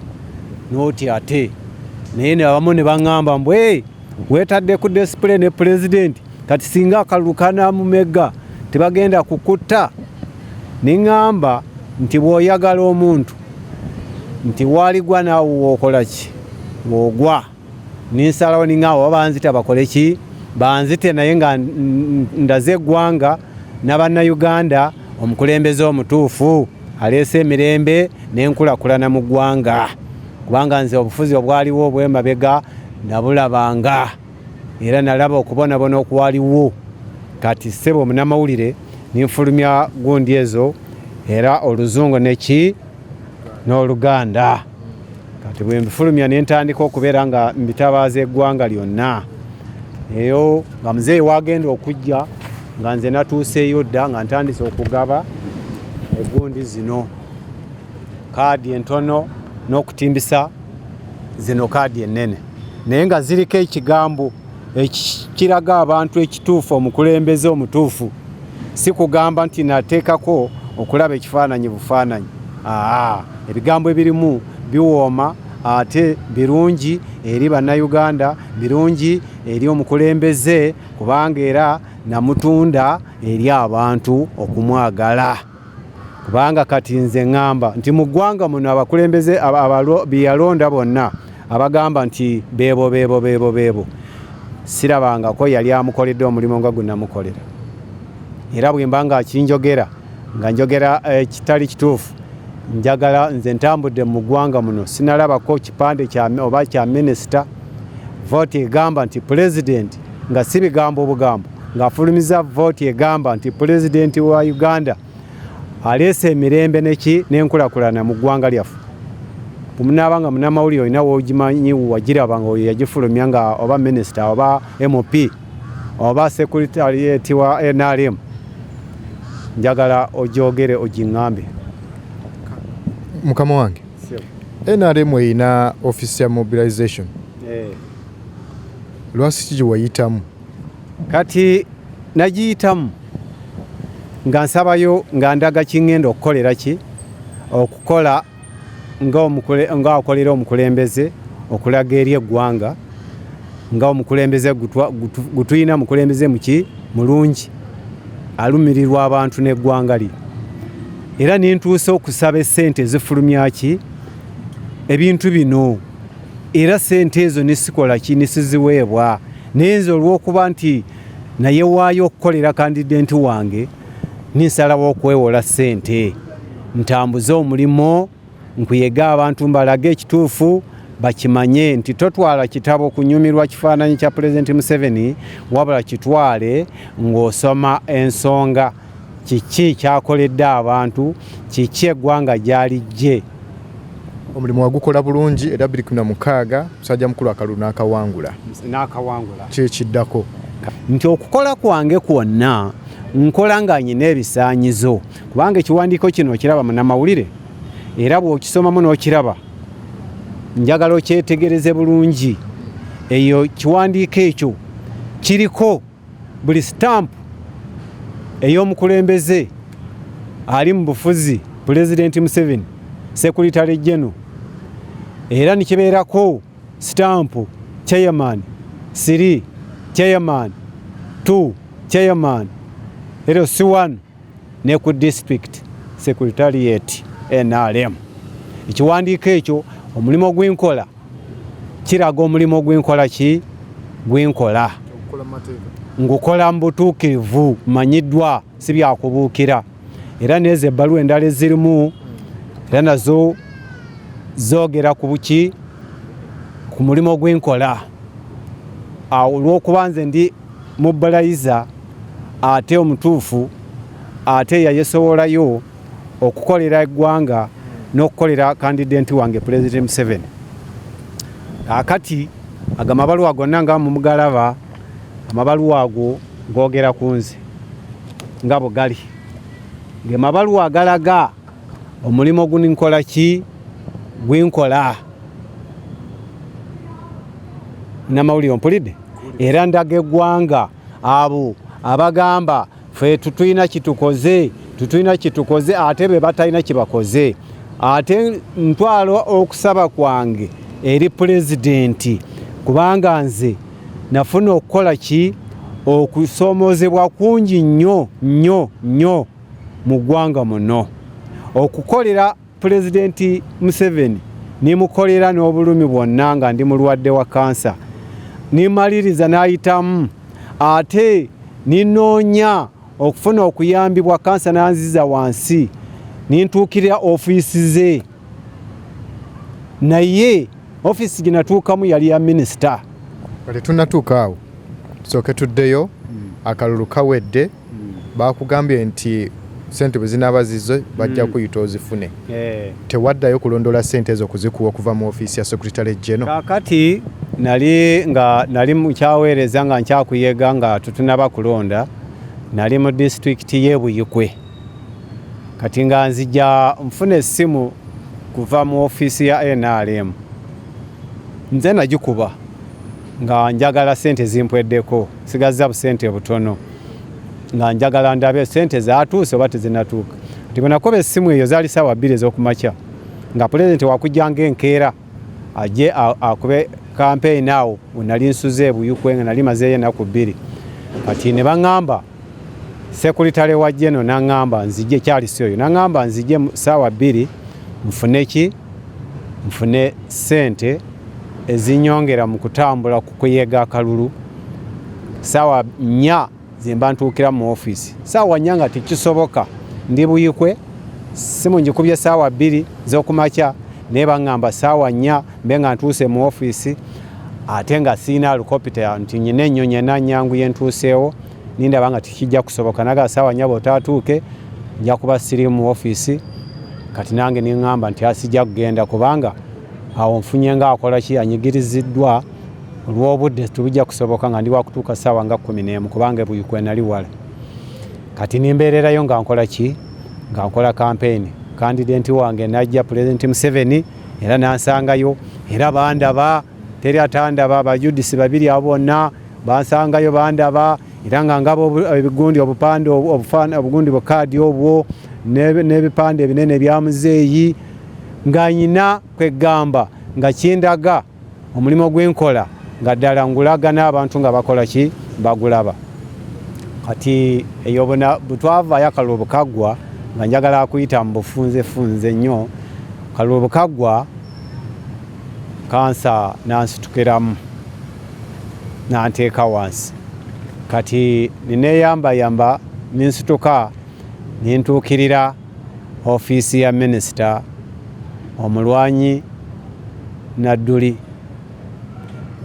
n'oti ate naye abamu ne baŋŋamba mbwe weetadde ku display ne pulezidenti kati singa akalulu kanamumega tebagenda kukutta neŋŋamba nti bw'oyagala omuntu nti waaligwa naawe wookola ki woogwa ninsalawo niŋaawo banzita bakole ki banzite naye nga ndaze eggwanga n'abannayuganda omukulembeze omutuufu aleese emirembe n'enkulakulana mu ggwanga kubanga nze obufuzi obwaliwo obw'emabega nabulabanga era nalaba okubonabona okwaliwo kati ssebo omunamawulire ninfulumya gundi ezo era oluzungu neki n'oluganda kati bwe mbifulumya nentandika okubeera nga mbitabaaza eggwanga lyonna eyo nga muzeeyi wagenda okujja nga nze natuuseeyo dda nga ntandise okugaba egundi zino kaadi entono n'okutimbisa zino kaadi ennene naye nga ziriko ekigambo ekiraga abantu ekituufu omukulembeze omutuufu si kugamba nti nateekako okulaba ekifaananyi bufaananyi ebigambo ebirimu biwooma ate birungi eri bannayuganda birungi eri omukulembeze kubanga era namutunda eri abantu okumwagala kubanga kati nze ŋŋamba nti mu ggwanga muno abakulembeze beyalonda bonna abagamba nti beebo sirabangako yali amukoledde omulimu nga gunamukolera era bwe mba nga akinjogera nga njogera kitali kituufu njagala nze ntambudde mu ggwanga muno sinalabako kipande oba kya minisita vooti egamba nti pulezidenti nga si bigambo obugambo ng'afulumiza vooti egamba nti pulezidenti wa Uganda aleese emirembe neki n'enkulakulana mu ggwanga lyaffe bumunaaba nga munamawulire olina woogimanyi wagiraba nga oyo yagifulumya nga oba minisita oba MP oba sekuritarieti wa NRM njagala ogyogere ogiŋŋambe mukama wange NRM erina office ya mobilization lwaki ki wayitamu kati nagiyitamu nga nsabayo nga ndaga kiŋŋenda okukolera ki okukola nga akolera omukulembeze okulaga eri eggwanga nga omukulembeze gutuyina mukulembeze muki mulungi alumirirwa abantu n'eggwanga lye era nintuusa okusaba essente zifulumya ki ebintu bino era ssente ezo nisikola ki nisiziweebwa naye nze olw'okuba nti naye waayo okukolera kandidenti wange ninsalawo okwewola ssente ntambuze omulimu nkuyega abantu mbalage ekituufu bakimanye nti totwala kitabo kunyumirwa kifaananyi kya pulezidenti Museveni wabula kitwale ng'osoma ensonga kiki kyakoledde abantu kiki eggwanga gyalijje omulimu wagukola bulungi era 2016 musajja mukulu akalulu n'akawangula kyekiddako nti okukola kwange kwonna nkola nga nyina ebisaanyizo kubanga ekiwandiiko kino okiraba munnamawulire era bw'okisomamu n'okiraba njagala okyetegereze bulungi eyo kiwandiiko ekyo kiriko buli sitampu ey'omukulembeze ali mu bufuzi pulezidenti Museveni sekuritale general era nikibeerako sitampu chairman 3 chairman 2 chairman era C1 ne ku district secretariat NRM ekiwandiiko ekyo omulimu gw'enkola kiraga omulimu gw'enkola ki gwenkola ngukola mu butuukirivu manyiddwa si byakubuukira era nezo ebbaluwa endala ezirimu era nazo zoogera ku buki ku mulimu gwenkola olw'okuba nze ndi mobilizer ate omutuufu ate yayesobolayo okukolera eggwanga n'okukolera kandidenti wange President Museveni. Akati agamabaluwa gonna nga mumugalaba amabaluwa ago googera ku nze nga bwe gali ng'emabaluwa agalaga omulimu guninkola ki gwinkola namawulire ompulidde era ndaga eggwanga abo abagamba ffe tutulina kitukoze ate be batalina kibakoze ate ntwala okusaba kwange eri pulezidenti kubanga nze nafuna okukola ki okusoomozebwa kungi nnyo mu ggwanga muno okukolera pulezidenti Museveni nimukolera n'obulumi bwonna nga ndi mulwadde wa kansa nimaliriza n'ayitamu ate ninoonya okufuna okuyambibwa kansa nanziza wansi nintuukirira ofiisi ze naye ofiisi ginatuukamu yali ya minisita kale tunatuuka awo tusooke tuddeyo akalulu kawedde bakugambye nti sente bwe zinaaba zizo bajja kuyita ozifune tewaddayo kulondola sente ezo kuzikuwa okuva mu ofiisi ya Secretary General kakati nali mukyaweereza nga nkyakuyega nga tutunaba kulonda nali mu disitulikiti y'e Buyikwe kati nga nzija nfuna essimu kuva mu ofiisi ya NRM nze nagikuba nga njagala sente zimpweddeko sigazza busente butono nga njagala ndabe sente zaatuuse oba tezinatuuka kati bwe nakoba essimu eyo zaali ssaawa 2 ez'okumakya nga pulezidenti wakujjanga enkeera ajje akube campaign awo nali nsuze e Buyikwe nga nali mazeeyo ennaku 2 kati ne baŋŋamba sekuritale wa jeno naŋŋamba nzije kyali si oyo naŋŋamba nzije ssaawa 2 nfune sente ezinyongera mu kutambula ku kuyega akalulu ssaawa 4 zemba ntuukira mu ofiisi ssaawa 4 nga tekisoboka ndi Buyikwe simu njikubye ssaawa 2 z'okumakya naye baŋŋamba ssaawa 4 mbe nga ntuuse mu ofiisi ate nga siina lukopita nti nyina ennyonyi enannyangu yentuuseewo nindaba nga tikijja kusoboka naga ssaawa 4 bw'otaatuuke nja kuba siri mu ofiisi kati nange niŋŋamba nti asijja kugenda kubanga awo nfunye nga akola ki anyigiriziddwa olw'obudde tubijja kusoboka nga ndi wakutuuka ssaawa nga 11 kubanga Buyikwe nali wala kati nimbeererayo nga nkola ki nga nkola campaign kandidenti wange najja President Museveni era nansangayo era bandaba teri atandaba abajudisi babiri abo bonna bansangayo bandaba era nga ngabo ebigundi obupande obugundi bukaadi obwo n'ebipande ebinene bya muzeeyi nga nyina kwegamba nga kindaga omulimu gw'enkola nga ddala ngulaga n'abantu nga bakola ki bagulaba kati eyo butwavaayo akalulu bukaggwa nga njagala kuyita mu bufunzefunze nnyo kalulu bukaggwa kansa nansitukiramu nanteeka wansi kati nineeyambayamba ninsituka nintuukirira ofiisi ya minisita omulwanyi Nadduli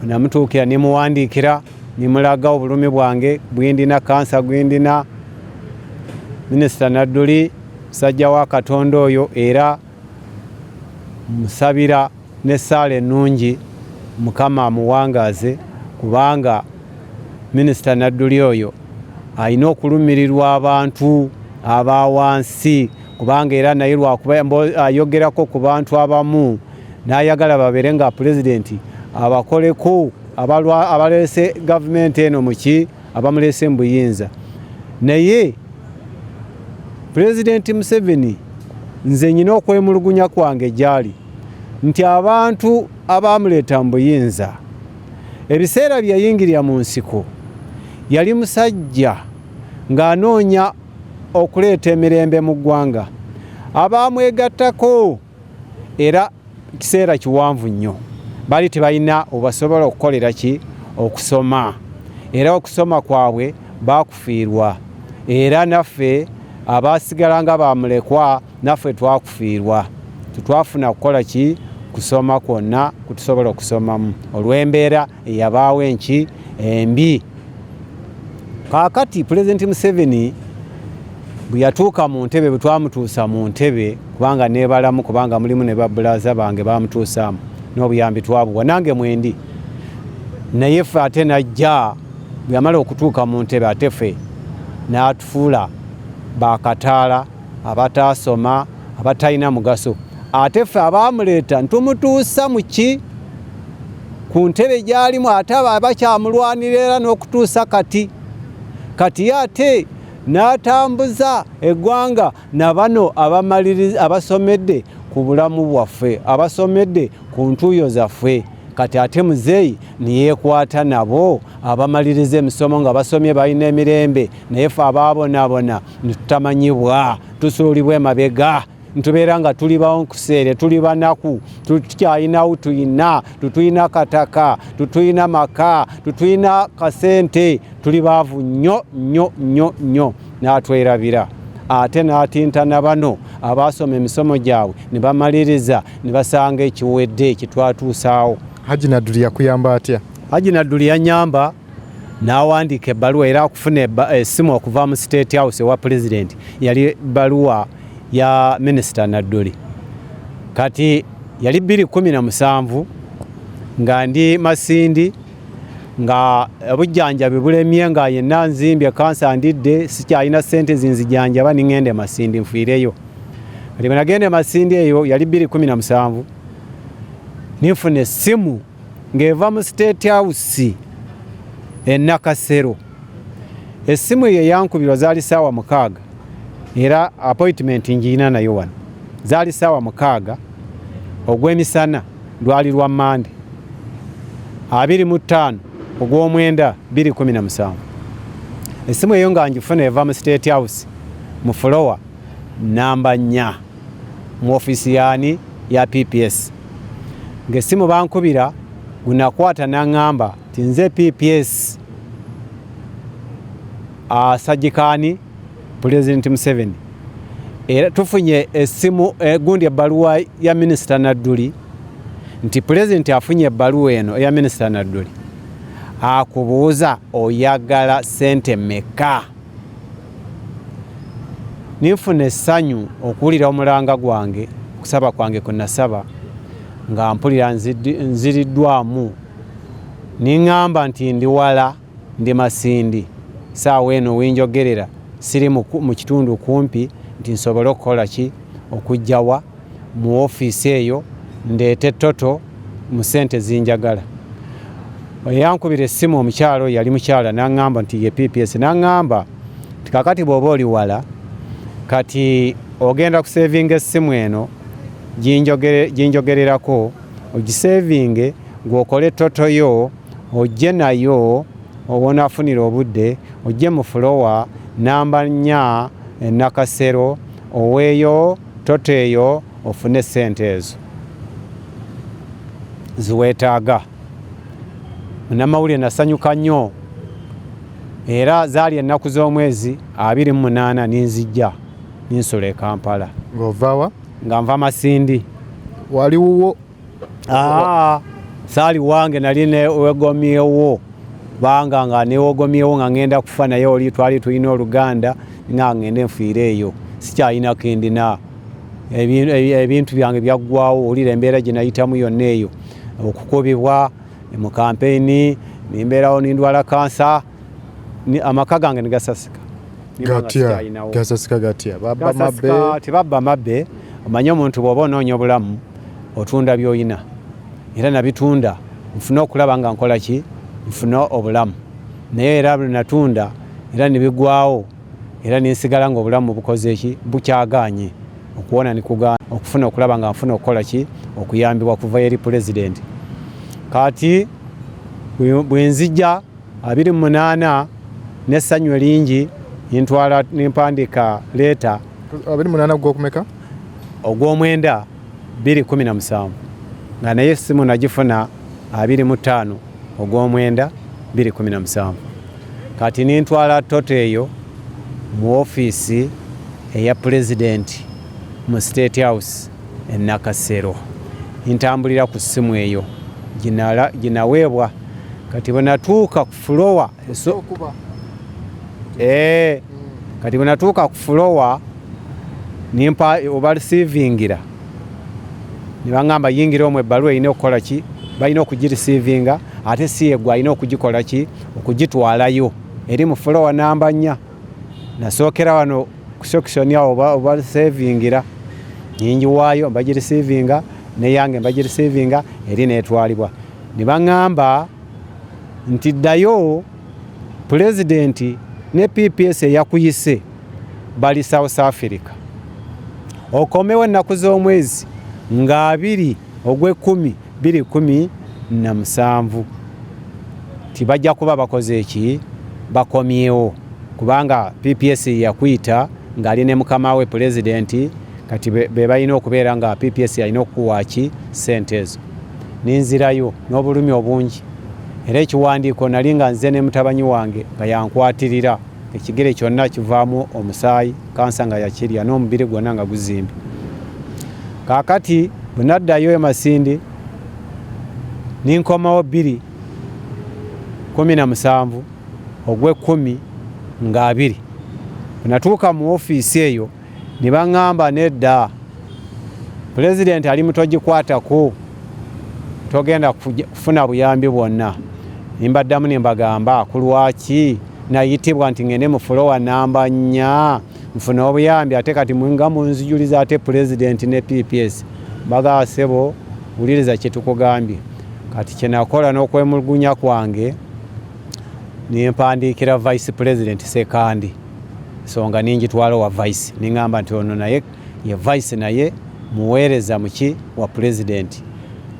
namutuukira nimuwandiikira nimulaga obulumi bwange bwindina kansa gwindina minisita Nadduli musajja wa Katonda oyo era musabira n'essaala ennungi Mukama amuwangaaze kubanga minisita Nadduli oyo alina okulumirirwa abantu abawansi kubanga era naye lwakuba ayogerako ku bantu abamu n'ayagala babeere nga pulezidenti abakoleko abaleese gavumenti eno muki abamuleese mu buyinza naye pulezidenti Museveni nze nyina okwemulugunya kwange gyali nti abantu abamuleeta mu buyinza ebiseera bye yayingirira mu nsiko yali musajja ng'anoonya okuleeta emirembe mu ggwanga abamwegattako era kiseera kiwanvu nnyo bali tebalina obasobola okukolera ki okusoma era okusoma kwabwe bakufiirwa era naffe abasigala nga bamulekwa naffe twakufiirwa tetwafuna kukola ki kusoma kwonna kutusobola okusomamu olw'embeera eyabaawo enki embi. Kaakati Pulezidenti Museveni bwe yatuuka mu ntebe bwe twamutuusa mu ntebe kubanga neebalamu kubanga mulimu ne babulaza bange bamutuusaamu n'obuyambi twabuwa nange mwendi naye ffe ate najja bwe yamala okutuuka mu ntebe ate ffe n'atufuula bakataala abataasoma abatalina mugaso ate ffe abaamuleeta ntumutuusa mu ki ku ntebe gy'alimu ate abakyamulwanira era n'okutuusa kati ate n'atambuza eggwanga na bano abasomedde ku bulamu bwaffe abasomedde ku ntuuyo zaffe kati ate muzeeyi niyeekwata nabo abamaliriza emisomo nga basomye balina emirembe naye ffe abaabonaabona nitutamanyibwa tusuulibwa emabega ntubeera nga tuli bankuseere tuli banaku tukyalinawo tutuyina kataka tutuyina maka tutuyina kasente tuli baavu nnyo n'atwerabira ate n'atintana bano abaasoma emisomo gyabwe ne bamaliriza ne basanga ekiwedde ekitwatuusaawo. Haji Nadduli yakuyamba atya? Haji Nadduli yanyamba n'awandiika ebbaluwa era akufuna essimu okuva mu State House ewa Pulezidenti yali ebbaluwa ya Minisita Nadduli kati yali 2017 nga ndi Masindi nga obujjanjabi bulemye nga yenna nzimbye kansa ndidde sikyalina ssente zinzijanjaba ningende Masindi nfiireyo kati bwe nagende Masindi eyo yali 2017 ninfuna essimu ng'eva mu State House Nakasero. Essimu eyo yankubirwa zaali ssaawa 6 era appointment njina nayo wano zaali ssaawa 6 ogw'emisana lwali lwa Mande 25 ogw'omwenda 2017. Essimu eyo nga njifuna eva mu State House mu floor namba 4 mu ofisi yaani ya PPS. Ng'essimu bankubira gunakwata n'aŋŋamba ti nze PPS asajjikaani Pulezidenti Museveni era tufunye essimu gundi ebbaluwa ya Minisita Nadduli nti Pulezidenti afunye ebbaluwa eno eya Minisita Nadduli akubuuza oyagala ssente mmeka. Ninfuna essanyu okuwulira omulanga gwange okusaba kwange kwe nasaba nga mpulira nziriddwamu niŋŋamba nti ndi wala ndi Masindi saawa eno wenjogerera siri mu kitundu kumpi nti nsobole okukola ki okujjawa mu ofiisi eyo ndeete toto mu ssente zinjagala. Yankubira essimu omukyalo yali mukyala n'aŋŋamba nti ye PPS n'aŋŋamba nti kakati bw'oba oli wala kati ogenda kusevinga essimu eno ginjogererako ogisevinge ng'okole toto yo ojje nayo obonaafunira obudde ojje mu floor namba 4 Nakasero oweeyo toto eyo ofune ssente ezo ziweetaaga. Munnamawulire nasanyuka nnyo era zaali ennaku z'omwezi 28 ninzijja ninsula e Kampala. Ng'ovaawa? Nga nva Masindi. Waliwo? Saali wange nali newegomyewo banga nga newegomyewo nga ngenda kufa naye oli twali tulina oluganda nga ngende nfiire eyo sikyalina kendina ebintu byange byaggwawo olira embeera gye nayitamu yonna eyo okukubibwa mu kampeyini nimbeerawo nindwala kansa amaka gange negasasika. Gasasika gatya? Tebabba mabbe. Omanye omuntu bw'oba onoonya obulamu otunda by'oyina era nabitunda nfuna okulaba nga nkola ki nfuna obulamu naye era bwe natunda era nebigwawo era ninsigala nga obulamu bukoze ki bukyagaanye okuwona nikugaana okufuna okulaba nga nfuna okukola ki okuyambibwa kuva eri Pulezidenti. Kati bwe nzijja 28 n'essanyu eringi nintwala nimpandiika leeta 28 gw'okumeka? Ogw'omwenda 2017 nga naye essimu nagifuna 25 ogw'omwenda 2017 kati nintwala toto eyo mu ofiisi eya pulezidenti mu State House e Nakasero. Ntambulira ku ssimu eyo ginaweebwa kati bwe natuuka ku floor kati bwe natuuka ku floor nimpa oba receivingira ne baŋŋamba yingira omwo ebbaluwa erina okukola ki, balina okugireceivinga ate si yegwe alina okugikola ki, okugitwalayo eri mu floor namba 4. Nasookera wano ku section awo oba receivingira ningiwaayo mbagireceivinga neyange mbagireceivinga eri neetwalibwa. Ne baŋŋamba nti ddayo pulezidenti ne PPS eyakuyise bali South Africa, okomewo ennaku z'omwezi nga 2 ogw'Ekkumi 2017 tibajja kuba bakoze eki, bakomyewo kubanga PPS yakuyita ng'ali ne mukama we pulezidenti kati be balina okubeera nga PPS alina okukuwa ki ssente ezo. Ninzirayo n'obulumi obungi era ekiwandiiko nali nga nze ne mutabanyi wange nga yankwatirira, ekigere kyonna kivaamu omusaayi, kansa nga yakirya n'omubiri gwonna nga guzimbi. Kaakati bwe naddayo e Masindi ninkomawo 2017 ogw'Ekkumi nga 2. Bwe natuuka mu ofiisi eyo ne baŋŋamba nedda pulezidenti ali mutogikwatako, togenda kufuna buyambi bwonna. Nimbaddamu nimbagamba ku lwaki nayitibwa nti ngende mu floor namba 4 nfuna obuyambi ate kati nga munzijuliza ate pulezidenti ne PPS. Baga sebo wuliriza kye tukugambye. Kati kye nakola n'okwemulugunya kwange nimpandiikira vice president sekandi songa ningitwala wa vice ningamba nti ono naye ye vice naye muweereza muki wa president.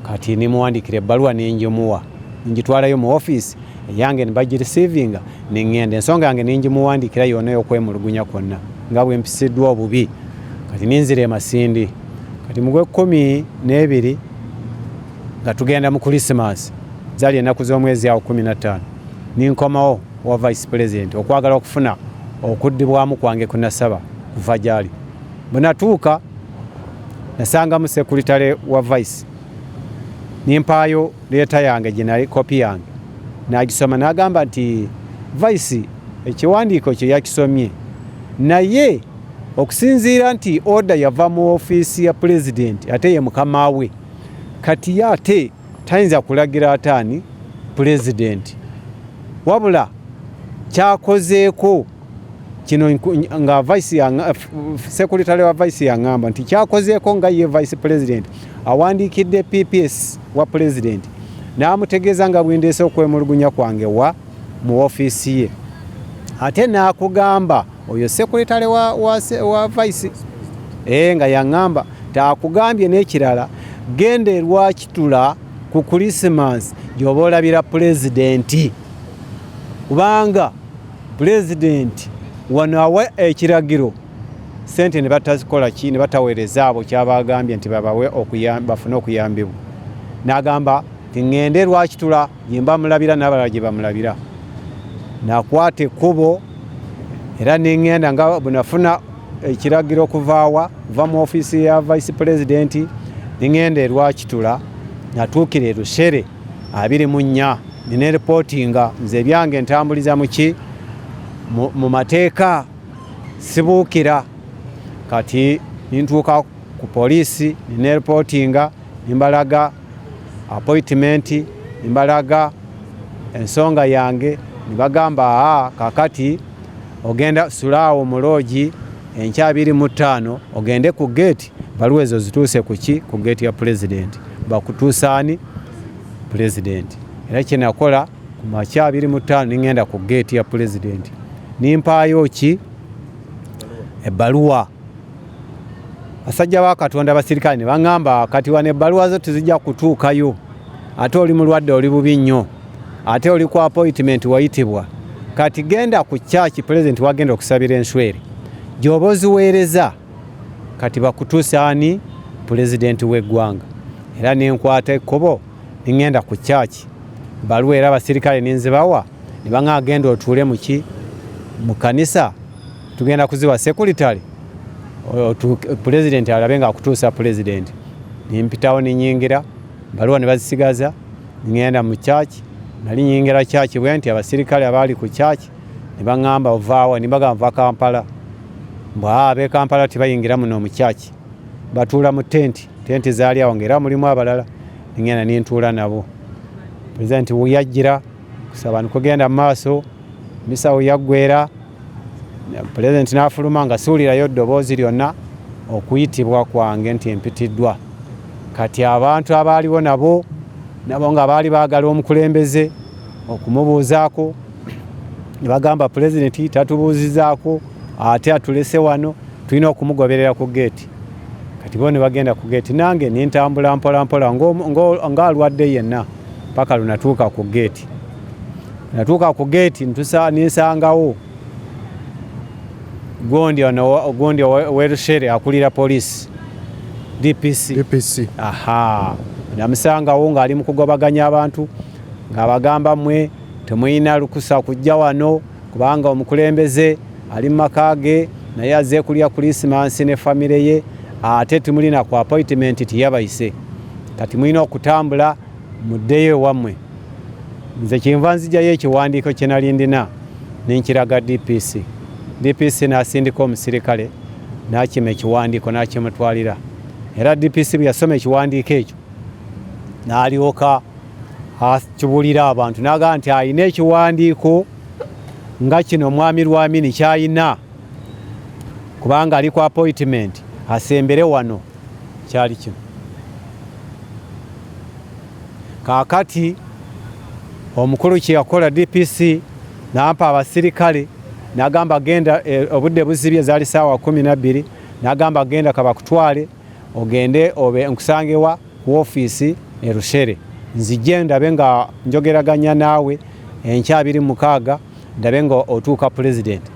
Kati nimuwandikira ebbaluwa ningimuwa ningitwalayo mu office yange nibagirecevinga ningende ensonga yange ningimuwandikira yonna y'okwemulugunya kwonna nga bwe mpisiddwa obubi. Kati ninzira e Masindi kati mu gw'Ekkumi nga tugenda mu Christmas zali ennaku z'omwezi awo 15 ninkomawo wa vice president okwagala okufuna okuddibwamu kwange kunasaba kuva gyali. Bwe natuuka nasangamu sekuritale wa vice nimpaayo leeta yange ginali kopi yange nagisoma n'agamba nti vice ekiwandiiko kye yakisomye naye okusinziira nti order yava mu ofiisi ya pulezidenti ate ye mukama we kati ye ate tayinza kulagira ataani pulezidenti wabula kyakozeeko kino nga vice sekuritale wa vice yaŋŋamba nti kyakozeeko nga ye vice president awandiikidde PPS wa president n'amutegeeza nga bwendeese okwemulugunya kwange mu ofiisi ye ate n'akugamba oyo sekuritale wa vice nga yaŋŋamba taakugambye n'ekirala genda erwakitula ku Christmas gy'oba olabira pulezidenti kubanga pulezidenti wano awa ekiragiro sente ne batazikola ki ne bataweereza abo kyabagambye nti babawe bafune okuyambibwa. N'agamba nti ŋŋende lwakitula yemba mulabira n'abalala gye bamulabira. Nakwata ekkubo era neŋŋenda nga bwe nafuna ekiragiro kuva mu ofiisi ya vice president neŋŋenda erwakitula natuukira e Lushere 24 nine reportinga nze byange ntambuliza muki mu mateeka sibuukira. Kati nintuuka ku poliisi nine reportinga nimbalaga appointment nimbalaga ensonga yange nibagamba kakati ogenda sulaawo mu loogi enkya 25 ogende ku gate baluwa ezo zituuse ku gate ya president bakutuusaani president. Era kye nakola ku makya 25 ningenda ku gate ya president nimpaayo ki ebbaluwa. Basajja ba Katonda basirikale ne baŋŋamba kati wane ebbaluwa zo tuzijja kutuukayo ate oli mulwadde oli bubi nnyo ate oli ku appointment wayitibwa kati genda ku church president wagenda okusabira enswere gy'oba oziweereza kati bakutuusaani president w'eggwanga. Era nenkwata ekkubo ningenda ku church baluwa era abasirikale ninzibawa ne baŋŋamba genda otuule mu kanisa tugenda kuziwa sekuritale pulezidenti alabe nga akutuusa pulezidenti. Nimpitawo ninyingira baluwa ne bazisigaza ngenda mu kyaki. Nali nyingira kyaki bwe nti abasirikale abaali ku kyaki ne baŋŋamba ovaawa, ne mbagamba nva Kampala. Ab'e Kampala tebayingira muno mu kyaki, batuula mu tenti zaali awo ng'era mulimu abalala. Ngenda nintuula nabo. Pulezidenti weyajjira kusaba nikugenda mu maaso, misa weyaggwera. Pulezidenti n'afuluma nga suulirayo ddoboozi lyonna okuyitibwa kwange nti empitiddwa. Kati abantu abaaliwo nabo nga baali baagala omukulembeze okumubuuzaako, ne bagamba pulezidenti tatubuuzizaako ate atulese wano, tulina okumugoberera ku geeti. Kati bo ne bagenda ku geeti, nange nintambula mpola mpola ng'alwadde yenna paka lunatuuka ku geeti. Natuuka ku geeti ninsangawo gondi w'Erushere akulira poliisi DPC. Namusangawo ng'ali mu kugobaganya abantu ng'abagamba mmwe temulina lukusa kujja wano kubanga omukulembeze ali mu maka ge naye azze kulya Krismasi ne famire ye, ate temulina ku appointment tiyabayise. Kati mulina okutambula muddeyo ewammwe. Nze kyenva nzijjayo ekiwandiiko kye nali ndina ninkiraga DPC n'asindika omusirikale n'akima ekiwandiiko n'akimutwalira. Era DPC bwe yasoma ekiwandiiko ekyo n'alyoka akibuulira abantu n'agamba nti alina ekiwandiiko nga kino omwami Lwamini kyalina kubanga ali ku appointment asembere wano kyali kino. Kaakati omukulu kye yakola DPC n'ampa abasirikale n'agamba genda obudde buzibye zaali ssaawa 12 n'agamba genda kabakutwale ogende nkusangewa ku ofiisi e Rushere nzije ndabe nga njogeraganya naawe enkya 26 ndabe nga otuuka pulezidenti.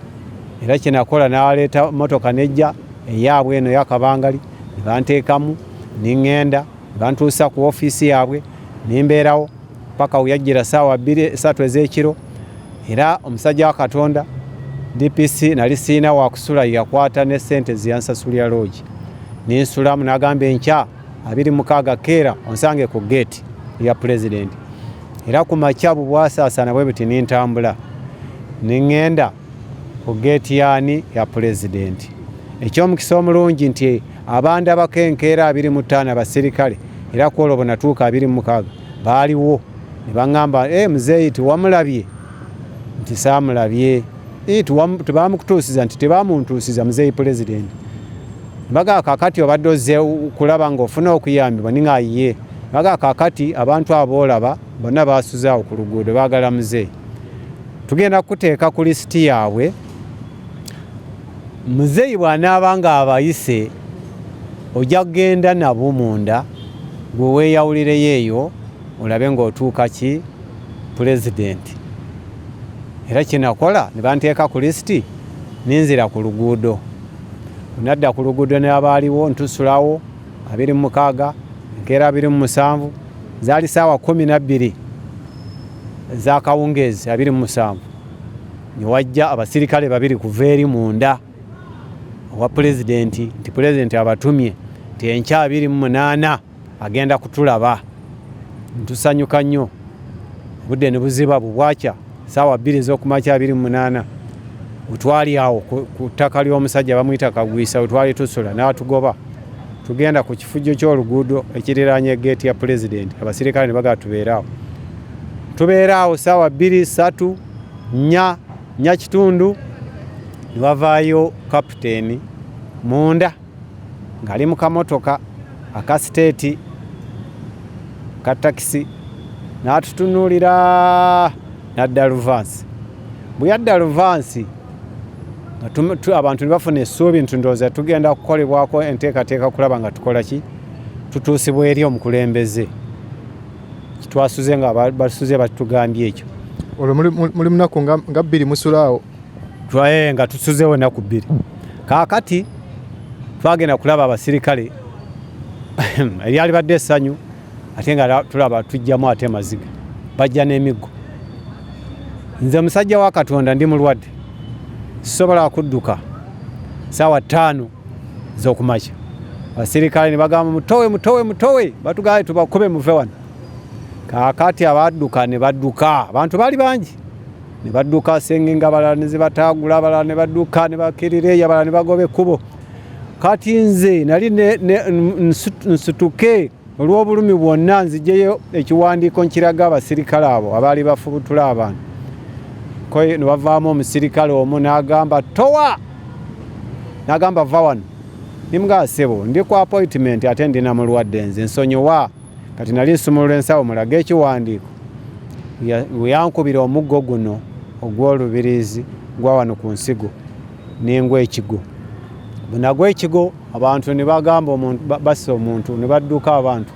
Era kye nakola n'aleeta motoka nejja eyaabwe eno yakabangali ne banteekamu niŋŋenda bantuusa ku ofiisi yaabwe nimbeerawo paka weyajjira ssaawa 3 ez'ekiro. Era omusajja wa Katonda DPC nali siina wakusula yakwata ne ssente ziyansasulira loogi ninsulamu n'agamba enkya 26 keera onsange ku geeti ya pulezidenti. Era ku makya bwasaasaana bwe buti nintambula niŋŋenda ku geeti yaani ya pulezidenti. Ekyomukisa omulungi nti abandabako enkeera 25 abasirikale era ku olwo natuuka 26 baaliwo ne baŋŋamba muzeeyi tiwamulabye nti saamulabye tebamukutuusiza nti tebamuntuusiza muzeeyi pulezidenti. Mbaga kakati obadde ozze kulaba ng'ofuna okuyambibwa niŋaayiye. Mbaga kakati abantu aboolaba bonna baasuzaawo ku luguudo baagala muzeeyi. Tugenda kuteeka ku lisiti yaabwe. Muzeeyi bw'anaaba nga abayise ojja kugenda nabo munda gwe weeyawulireyo eyo olabe ng'otuuka ki pulezidenti. Era kye nakola ne banteeka ku lisiti ninzira ku luguudo. Nadda ku luguudo n'abaaliwo ntusulawo 26 enkeera 27 zaali ssaawa 12 ez'akawungeezi 27 ne wajja abasirikale 2 kuva eri munda owa pulezidenti nti pulezidenti abatumye nti enkya 28 agenda kutulaba. Ntusanyuka nnyo. Obudde ne buziba bubwakya ssaawa 2 ez'okumakya 28 utwali awo ku ttaka ly'omusajja bamuyita Kagwisa utwali tusula n'atugoba tugenda ku kifujjo ky'oluguudo ekiriraanye geeti ya pulezidenti. Abasirikale ne bagaa tubeeraawo ssaawa 2, 3, 4 kitundu ne wavaayo kapiteeni munda ng'ali mu kamotoka akasiteeti ka takisi n'atutunuulira n'adda Luvansi. Bwe yadda Luvansi abantu ne bafuna essuubi nti ndowooza tugenda kukolebwako enteekateeka kulaba nga tukola ki tutuusibwa eri omukulembeze kitwasuze nga basuze batugambye ekyo. Olwo muli munaku nga 2 musulaawo? Nga tusuzeewo ennaku 2. Kaakati twagenda kulaba abasirikale eryali badde essanyu ate nga tulaba tujjamu ate maziga. bajja n'emiggo. Nze musajja wa Katonda ndi mulwadde, sisobola kudduka ssaawa 5 z'okumakya. Abasirikale ne bagamba mutowe batugaye tubakube muve wano. Kaakati abadduka ne badduka, abantu baali bangi ne badduka, Ssengenga abalala ne zibatagula, abalala ne badduka ne bakirireeyo, abalala ne bagoba ekkubo. Kati nze nali nsituke olw'obulumi bwonna, nziggyeyo ekiwandiiko nkiraga abasirikale abo abaali bafubutula abantu. Ne bavaamu omusirikale omu n'agamba towa, n'agamba va wano. Nimugaa ssebo, ndi ku appointment ate ndina mulwadde nze, nsonyiwa. Kati nali nsumulula ensawo mulage ekiwandiiko. Yankubira omuggo guno ogw'olubirizi gwa wano ku nsigo n'engwa ekigo. Bunagwa ekigo, abantu ne bagamba omuntu bassa omuntu, ne badduka abantu.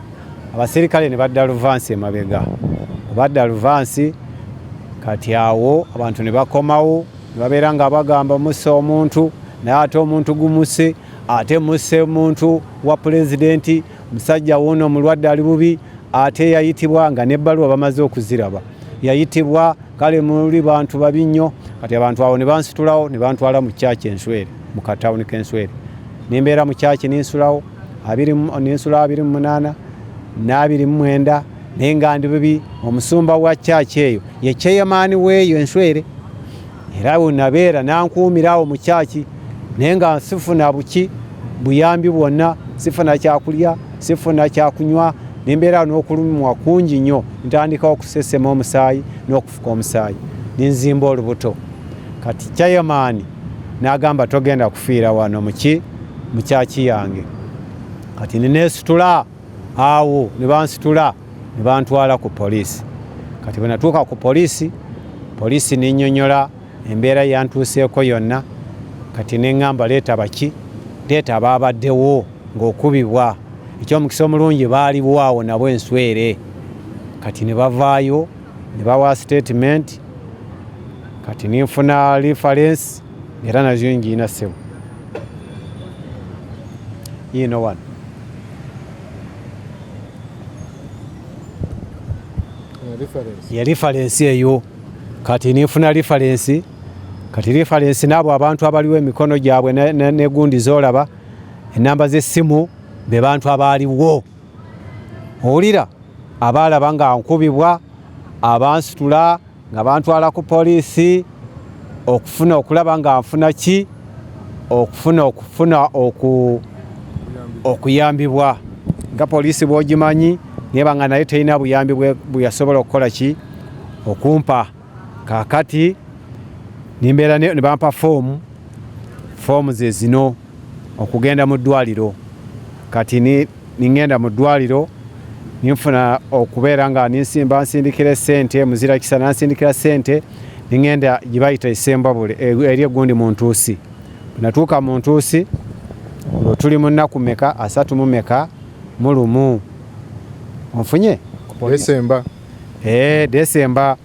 Abasirikale ne badda luvansi emabega. Badda luvansi, kati awo abantu ne bakomawo, ne babeera nga bagamba musse omuntu, naye ate omuntu gumuse, ate musse omuntu wa pulezidenti, musajja wuno mulwadde ali bubi, ate yayitibwa nga n'ebbaluwa bamaze okuziraba. Yayitibwa, kale muli bantu babi nnyo. Kati abantu awo ne bansitulawo ne bantwala mu kyaki Enswere, mu katawuni k'Enswere. Nembeera mu kyaki ninsulawo, ninsula 28 n'29, naye nga ndi bubi. Omusumba wa kyaki eyo ye chairman w'eyo Enswere, era we nabeera nankuumirawo mu kyaki, naye nga sifuna buyambi bwonna, sifuna kyakulya, sifuna kyakunywa, nembeera n'okulumwa kungi nnyo. Ntandika okusesema omusaayi n'okufuka omusaayi, ninzimba olubuto. Kati chairman n'agamba togenda kufiira wano mu kyaki yange. Kati neneesitula awo, ne bansitula ne bantwala ku poliisi. Kati bwe natuuka ku poliisi n'ennyonnyola embeera yantuuseeko yonna. Kati neŋŋamba leeta abaabaddewo ng'okubibwa. Ekyomukisa omulungi baaliwo awo nabo Enswere. Kati ne bavaayo ne bawa statement. Kati ninfuna reference, era nazo ngiina ssebo. Yino wano. Ya reference eyo. Kati ninfuna reference. Kati reference n'abo abantu abaliwo emikono gyabwe negundi zolaba, enamba z'essimu be bantu abaaliwo. Owulira abaalaba nga nkubibwa, abansitula nga bantwala ku poliisi, okulaba nga nfuna ki, okuyambibwa. Nga poliisi bw'ogimanyi, niba nga naye terina buyambi bwe yasobola okukola ki, okumpa. Kaakati nimbeera ne bampa foomu ze zino okugenda mu ddwaliro. Kati ningenda mu ddwaliro, ninfuna okubeera nga nsindikira ssente, muzira kisa nansindikira ssente, ningenda gye bayita essembabule eri egundi mu ntuusi. Natuuka mu ntuusi, olwo tuli mu nnaku meka, 31 onfunye? Desemba. Desemba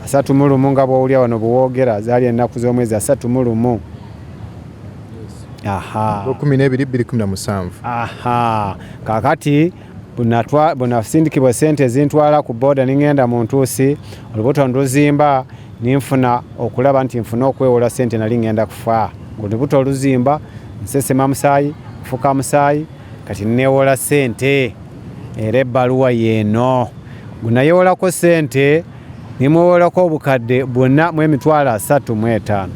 31 nga bw'owulya wano bw'owoogera, zaali ennaku z'omwezi 31. Aha. 12/2017. Aha. Kaakati bunasindikibwa ssente zintwala ku booda ningenda mu ntuusi, olubuto nduzimba, ninfuna okulaba nti nfuna okwewola ssente nali ngenda kufa. Olubuto oluzimba, nsesema musaayi, nfuka musaayi, kati neewola ssente. Era ebbaluwa yeeno. Gunayeewolako ssente, nimwewolako obukadde 4,35.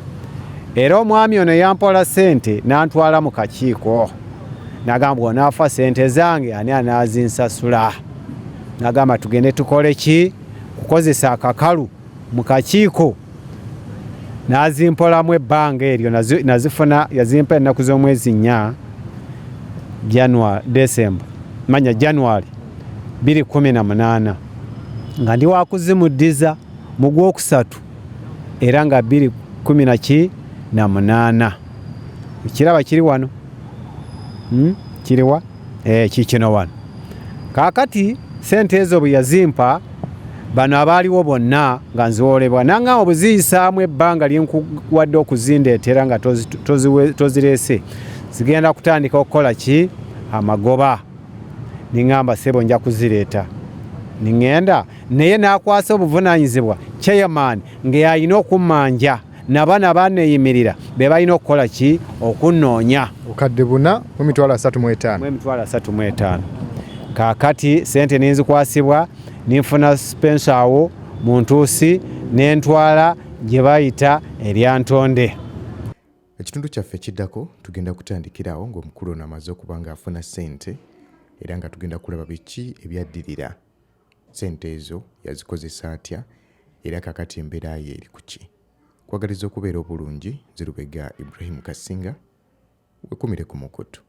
Era omwami ono yampola ssente n'antwala mu kakiiko. N'agamba onaafa ssente zange ani anaazinsasula. N'agamba tugende tukole ki? Kukozesa akakalu mu kakiiko. N'azimpolamu ebbanga eryo, nazifuna, yazimpa ennaku z'omwezi 4 Desemba 2018, nga ndi wakuzimuddiza mu Gwokusatu era nga 2018. Ekiraba kiri wano. Kiriwa? Kikino wano. Kaakati ssente ezo bwe yazimpa, bano abaaliwo bonna nga nziwoolebwa, nangamba bweziyisaamu ebbanga lyenkuwadde okuzindeetera nga tozireese, zigenda kutandika okukola ki? Amagoba. Ningamba ssebo nja kuzireeta. Ningenda naye n'akwasa obuvunaanyizibwa chairman ng'alina okummanja n'abaana baneeyimirira be balina okukola ki okunnoonya okadde 4,35 $35,000 kaakati sente ninzikwasibwa ninfuna spensa awo mu ntuusi n'entwala gye bayita eryantonde. Ekitundu kyaffe kiddako tugenda kutandikirawo ng'omukulu ono amaze okuba ng'afuna ssente era nga tugenda kulaba biki ebyaddirira. Ssente ezo yazikozesa atya era kakati embeera ye eri ku ki. Kwagaliza okubeera obulungi, Nzirubega Ibrahim Kasinga, wekumire ku mukutu.